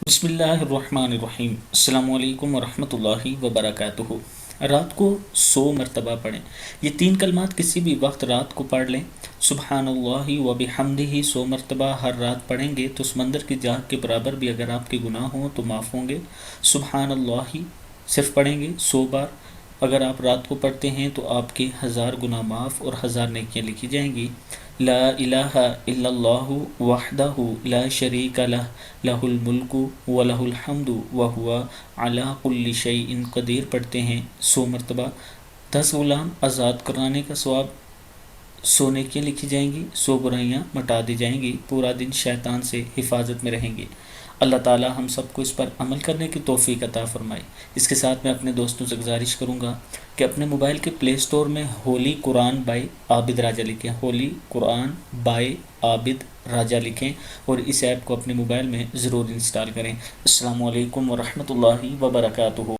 بسم اللہ الرحمن الرحیم، السلام علیکم ورحمۃ اللہ وبرکاتہ۔ رات کو 100 مرتبہ پڑھیں۔ یہ 3 کلمات کسی بھی وقت رات کو پڑھ لیں۔ سبحان اللہ و بحمدہ 100 مرتبہ ہر رات پڑھیں گے تو سمندر کی جاگ کے برابر بھی اگر آپ کے گناہ ہوں تو معاف ہوں گے۔ سبحان اللہ صرف پڑھیں گے 100 بار۔ اگر آپ رات کو پڑھتے ہیں تو آپ کے 1000 گناہ معاف اور 1000 نیکیاں لکھی جائیں گی۔ لا الہ الا اللہ وحدہ لا شریک لہ لہ الملک ولہ الحمد وہو علی کل شیء قدیر پڑھتے ہیں 100 مرتبہ، 10 غلام آزاد کرانے کا ثواب، 100 نیکیاں لکھی جائیں گی، 100 برائیاں مٹا دی جائیں گی، پورا دن شیطان سے حفاظت میں رہیں گے۔ اللہ تعالی ہم سب کو اس پر عمل کرنے کی توفیق عطا فرمائے۔ اس کے ساتھ میں اپنے دوستوں سے گزارش کروں گا کہ اپنے موبائل کے پلے سٹور میں ہولی قرآن بائی عابد راجہ لکھیں، ہولی قرآن بائی عابد راجہ لکھیں اور اس ایپ کو اپنے موبائل میں ضرور انسٹال کریں۔ السلام علیکم ورحمۃ اللہ وبرکاتہ۔